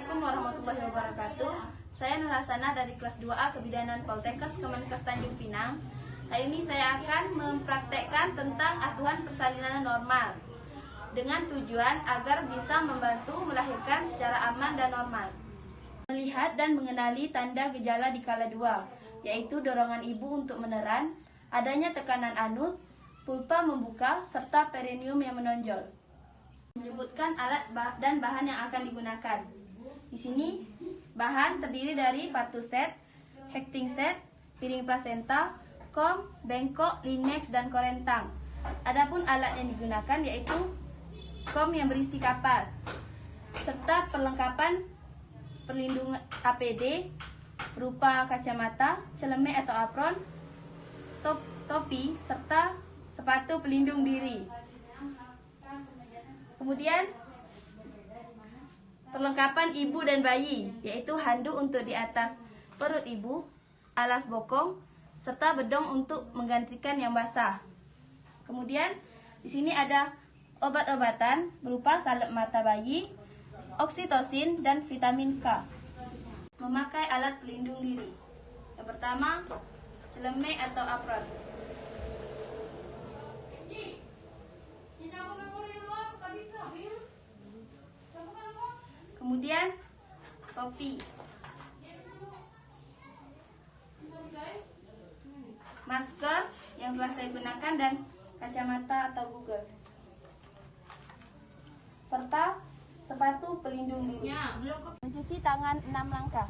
Assalamualaikum warahmatullahi wabarakatuh. Saya Nur Hasanah dari kelas 2A Kebidanan Poltekkes Kemenkes Tanjung Pinang. Hari ini saya akan mempraktekkan tentang asuhan persalinan normal dengan tujuan agar bisa membantu melahirkan secara aman dan normal. Melihat dan mengenali tanda gejala di kala 2, yaitu dorongan ibu untuk meneran, adanya tekanan anus, pulpa membuka, serta perineum yang menonjol. Menyebutkan alat dan bahan yang akan digunakan. Di sini bahan terdiri dari partu set, hecting set, piring plasenta, kom, bengkok, linex, dan korentang. Adapun alat yang digunakan yaitu kom yang berisi kapas, serta perlengkapan perlindungan APD berupa kacamata, celemek atau apron, topi, serta sepatu pelindung diri. Kemudian perlengkapan ibu dan bayi, yaitu handuk untuk di atas perut ibu, alas bokong, serta bedong untuk menggantikan yang basah. Kemudian di sini ada obat-obatan berupa salep mata bayi, oksitosin, dan vitamin K. Memakai alat pelindung diri. Yang pertama, celemek atau apron. Kemudian topi, masker yang telah saya gunakan, dan kacamata atau Google, serta sepatu pelindung diri. Mencuci tangan 6 langkah.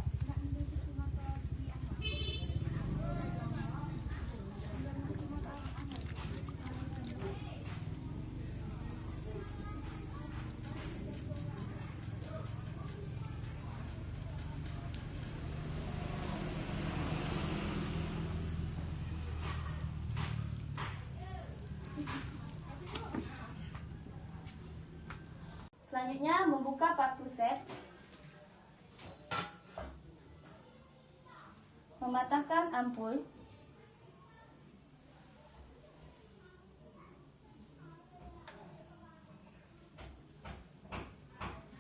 Selanjutnya membuka partu set, mematahkan ampul,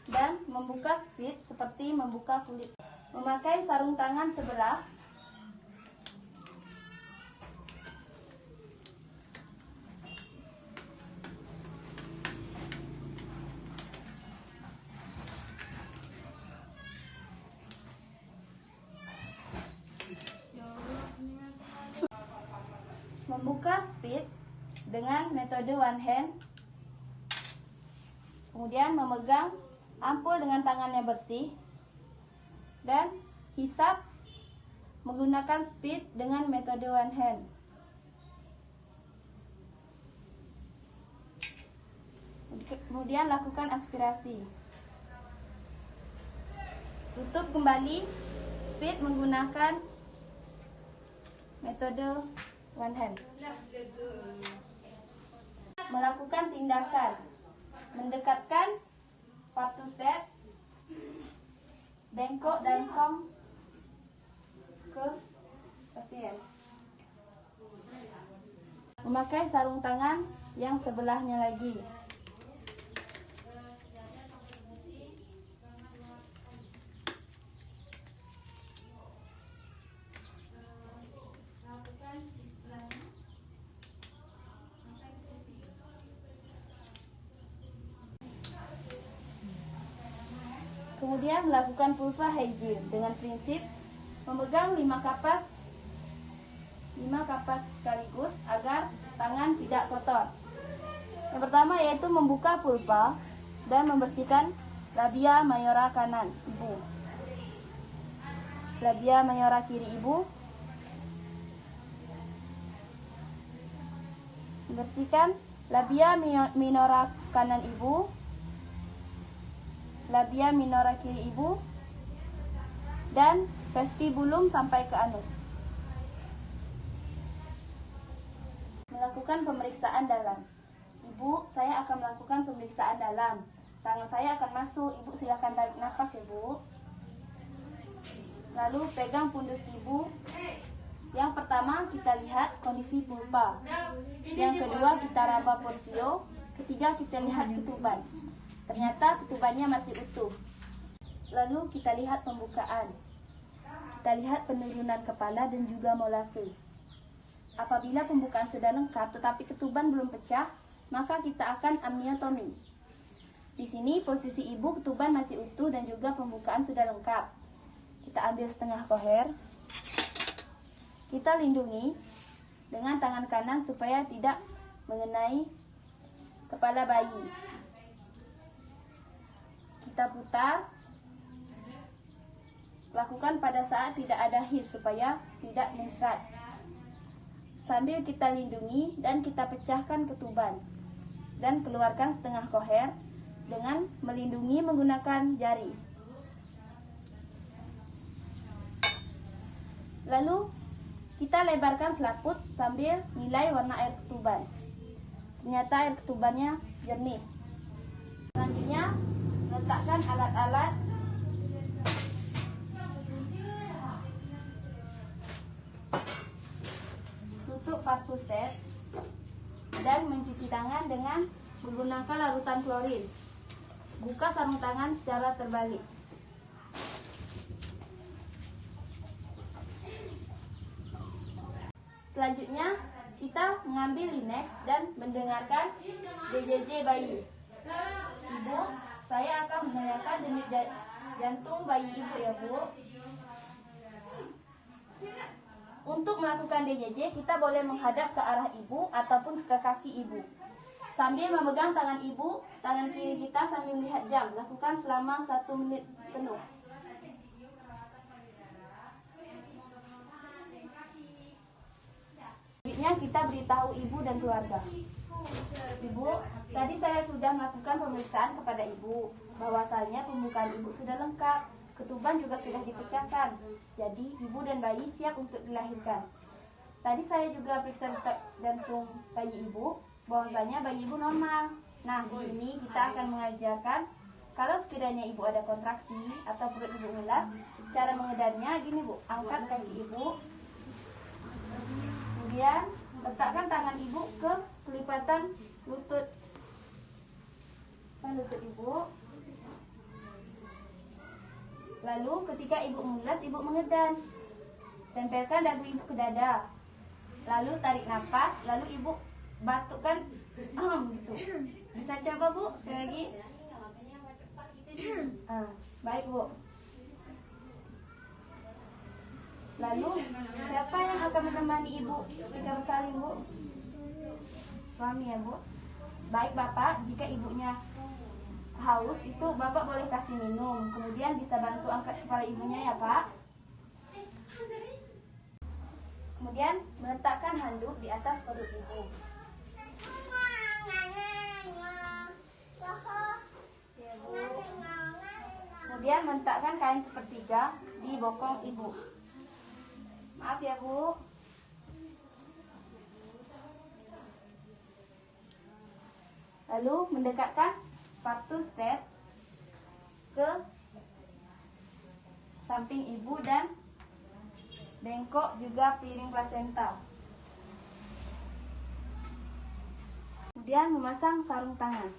dan membuka speed seperti membuka kulit. Memakai sarung tangan sebelah, membuka speed dengan metode one hand, kemudian memegang ampul dengan tangannya bersih, dan hisap menggunakan speed dengan metode one hand. Kemudian lakukan aspirasi. Tutup kembali speed menggunakan metode one hand. Melakukan tindakan mendekatkan partu set, bengkok, dan kom ke pasien. Memakai sarung tangan yang sebelahnya lagi. Kemudian melakukan pulpa hygiene dengan prinsip memegang 5 kapas sekaligus agar tangan tidak kotor. Yang pertama yaitu membuka pulpa dan membersihkan labia mayora kanan ibu, labia mayora kiri ibu, membersihkan labia minora kanan ibu, labia minora kiri ibu, dan vestibulum sampai ke anus. Melakukan pemeriksaan dalam. Ibu, saya akan melakukan pemeriksaan dalam. Tangan saya akan masuk. Ibu silakan tarik nafas ya, Bu. Lalu pegang pundus ibu. Yang pertama kita lihat kondisi pulpa. Yang kedua kita raba porsio. Ketiga kita lihat ketuban. Ternyata ketubannya masih utuh. Lalu kita lihat pembukaan. Kita lihat penurunan kepala dan juga molase. Apabila pembukaan sudah lengkap tetapi ketuban belum pecah, maka kita akan amniotomi. Di sini posisi ibu ketuban masih utuh dan juga pembukaan sudah lengkap. Kita ambil setengah koher. Kita lindungi dengan tangan kanan supaya tidak mengenai kepala bayi. Kita putar. Lakukan pada saat tidak ada his supaya tidak muncrat. Sambil kita lindungi dan kita pecahkan ketuban. Dan keluarkan setengah koher dengan melindungi menggunakan jari. Lalu kita lebarkan selaput sambil nilai warna air ketuban. Ternyata air ketubannya jernih. Selanjutnya letakkan alat-alat tutup parfuset dan mencuci tangan dengan menggunakan larutan klorin. Buka sarung tangan secara terbalik. Selanjutnya kita mengambil Linex dan mendengarkan DJJ bayi. Ibu, saya akan mendengarkan denyut jantung bayi ibu ya Bu. Untuk melakukan DJJ, kita boleh menghadap ke arah ibu ataupun ke kaki ibu. Sambil memegang tangan ibu, tangan kiri kita sambil melihat jam. Lakukan selama 1 menit penuh. Selanjutnya kita beritahu ibu dan keluarga. Ibu, tadi saya sudah melakukan pemeriksaan kepada ibu. Bahwasanya pembukaan ibu sudah lengkap. Ketuban juga sudah dipecahkan. Jadi ibu dan bayi siap untuk dilahirkan. Tadi saya juga periksa detak jantung bayi ibu, bahwasanya bayi ibu normal. Nah, di sini kita akan mengajarkan kalau sekiranya ibu ada kontraksi atau perut ibu ngulas, cara mengedarnya gini Bu, angkat kaki ibu. Kemudian letakkan tangan ibu ke pelipatan lutut. Lutut ibu. Lalu ketika ibu mengulas, ibu mengedan. Tempelkan dagu ibu ke dada. Lalu tarik nafas, lalu ibu batukkan gitu. Bisa coba Bu, sekali lagi. Baik Bu. Lalu siapa yang akan menemani ibu ketika bersalin Bu? Suami ya Bu. Baik Bapak, jika ibunya haus itu Bapak boleh kasih minum. Kemudian bisa bantu angkat kepala ibunya ya Pak. Kemudian meletakkan handuk di atas perut ibu. Ya, Bu. Kemudian meletakkan kain sepertiga di bokong ibu. Maaf ya Bu. Lalu mendekatkan parfuset ke samping ibu dan bengkok juga piring plasenta. Kemudian memasang sarung tangan.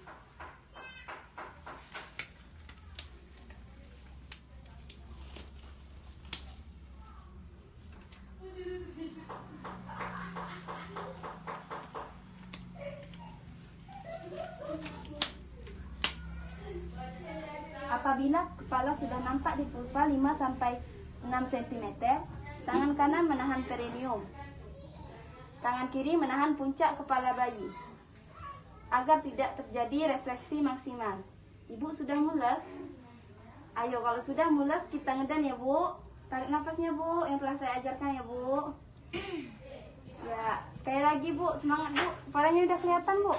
Apabila kepala sudah nampak di pulpa 5-6 cm, tangan kanan menahan perineum. Tangan kiri menahan puncak kepala bayi. Agar tidak terjadi refleksi maksimal. Ibu sudah mules? Ayo kalau sudah mules kita ngedan ya Bu. Tarik nafasnya Bu, yang telah saya ajarkan ya Bu. Ya, sekali lagi Bu, semangat Bu. Kepalanya udah kelihatan Bu.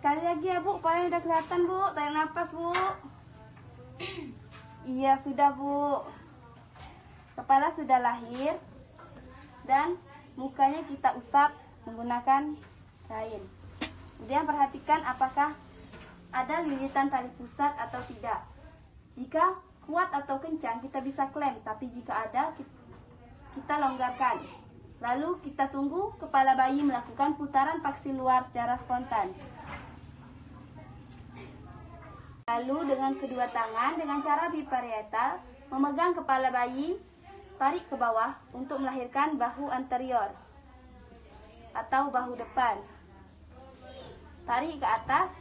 Sekali lagi ya Bu, kepalanya udah kelihatan Bu. Tarik nafas Bu. Iya sudah Bu. Kepala sudah lahir dan mukanya kita usap menggunakan kain. Kemudian perhatikan apakah ada lilitan tali pusat atau tidak. Jika kuat atau kencang kita bisa klem, tapi jika ada kita longgarkan. Lalu kita tunggu kepala bayi melakukan putaran paksi luar secara spontan. Lalu dengan kedua tangan dengan cara biparietal memegang kepala bayi, tarik ke bawah untuk melahirkan bahu anterior atau bahu depan. Tarik ke atas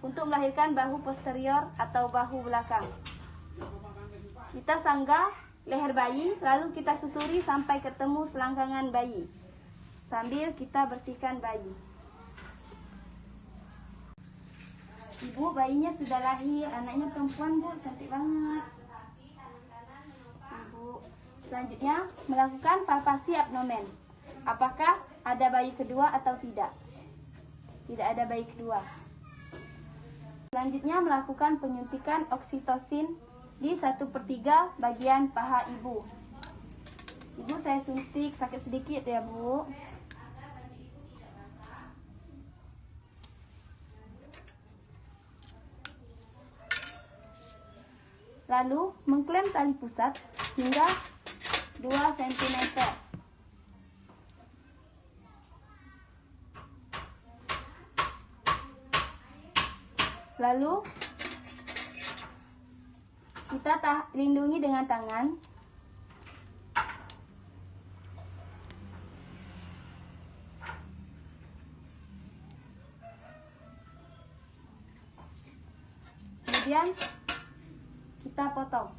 untuk melahirkan bahu posterior atau bahu belakang. Kita sanggah leher bayi, lalu kita susuri sampai ketemu selangkangan bayi sambil kita bersihkan bayi. Ibu, bayinya sudah lahir, anaknya perempuan, Bu, cantik banget. Ibu, selanjutnya melakukan palpasi abdomen. Apakah ada bayi kedua atau tidak? Tidak ada bayi kedua. Selanjutnya melakukan penyuntikan oksitosin di 1/3 bagian paha ibu. Ibu, saya suntik, sakit sedikit ya, Bu. Lalu mengklem tali pusat hingga 2 cm. Lalu kita lindungi dengan tangan. Kemudian kita potong.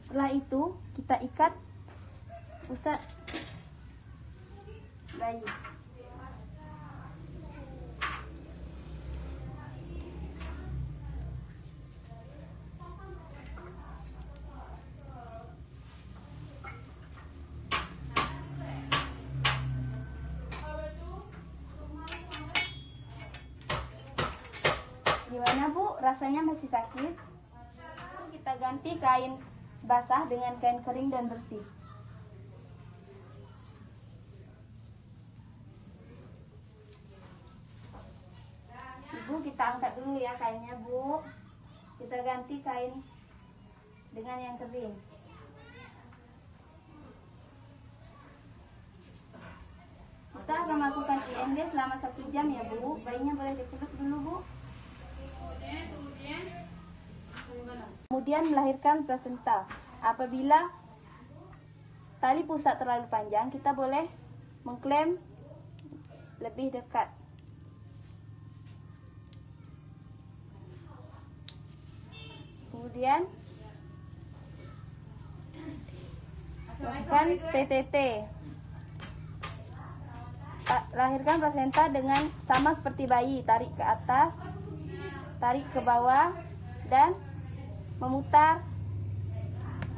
Setelah itu kita ikat pusat bayi. Gimana, Bu? Rasanya masih sakit? Kita ganti kain basah dengan kain kering dan bersih. Ibu, kita angkat dulu ya kainnya, Bu. Kita ganti kain dengan yang kering. Kita akan melakukan IMD selama 1 jam ya, Bu. Bayinya boleh dipeluk dulu, Bu. Kemudian melahirkan plasenta. Apabila tali pusat terlalu panjang, kita boleh mengklem lebih dekat. Kemudian lakukan PTT. Lahirkan plasenta dengan sama seperti bayi, tarik ke atas, tarik ke bawah, dan memutar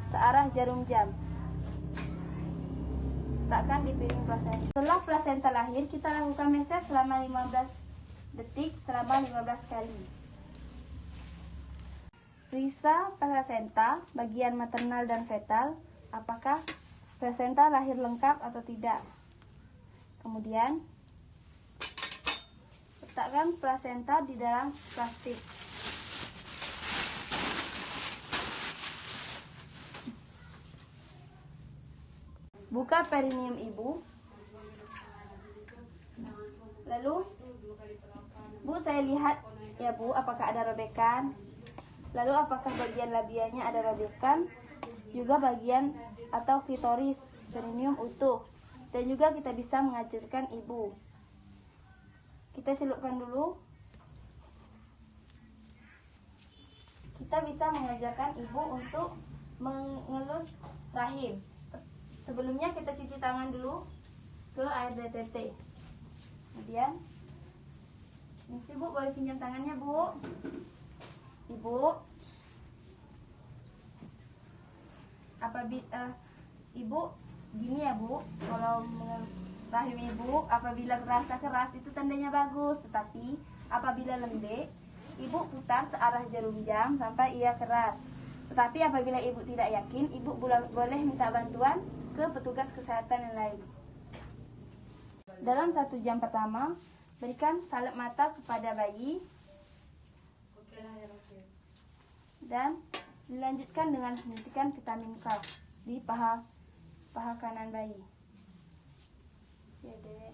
searah jarum jam. Letakkan di piring plasenta. Setelah plasenta lahir, kita lakukan meses selama 15 detik selama 15 kali. Periksa plasenta bagian maternal dan fetal, apakah plasenta lahir lengkap atau tidak. Kemudian letakkan plasenta di dalam plastik. Buka perineum ibu. Lalu, Bu, saya lihat ya, Bu, apakah ada robekan. Lalu apakah bagian labianya ada robekan. Juga bagian atau klitoris perineum utuh. Dan juga kita bisa mengajarkan ibu. Kita celupkan dulu. Kita bisa mengajarkan ibu untuk mengelus rahim. Sebelumnya kita cuci tangan dulu ke air DTT. Kemudian, misi Bu, boleh pinjam tangannya, Bu. Ibu, ibu gini ya, Bu, kalau mengelus rahim ibu, apabila terasa keras itu tandanya bagus, tetapi apabila lembek, ibu putar searah jarum jam sampai ia keras. Tetapi apabila ibu tidak yakin, ibu boleh minta bantuan ke petugas kesehatan yang lain. Dalam 1 jam pertama, berikan salep mata kepada bayi dan dilanjutkan dengan suntikan vitamin K di paha kanan bayi. Ya, Dek.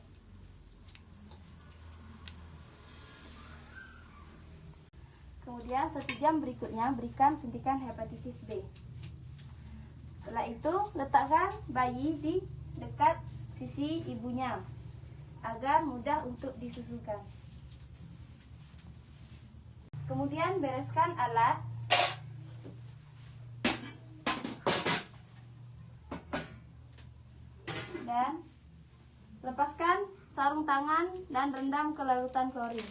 Kemudian 1 jam berikutnya berikan suntikan hepatitis B. Setelah itu letakkan bayi di dekat sisi ibunya agar mudah untuk disusukan. Kemudian bereskan alat dan lepaskan sarung tangan dan rendam ke larutan klorin.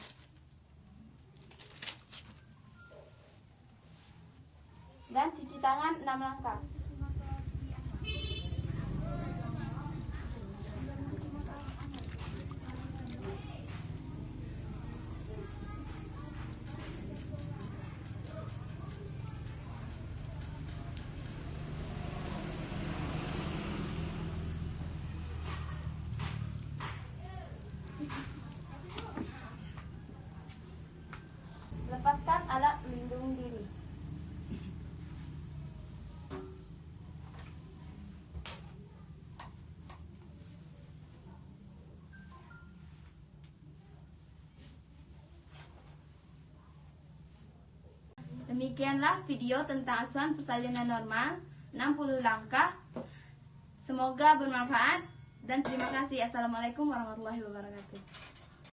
Dan cuci tangan 6 langkah. Lepaskan alat pelindung diri. Demikianlah video tentang asuhan persalinan normal 60 langkah. Semoga bermanfaat dan terima kasih. Assalamualaikum warahmatullahi wabarakatuh.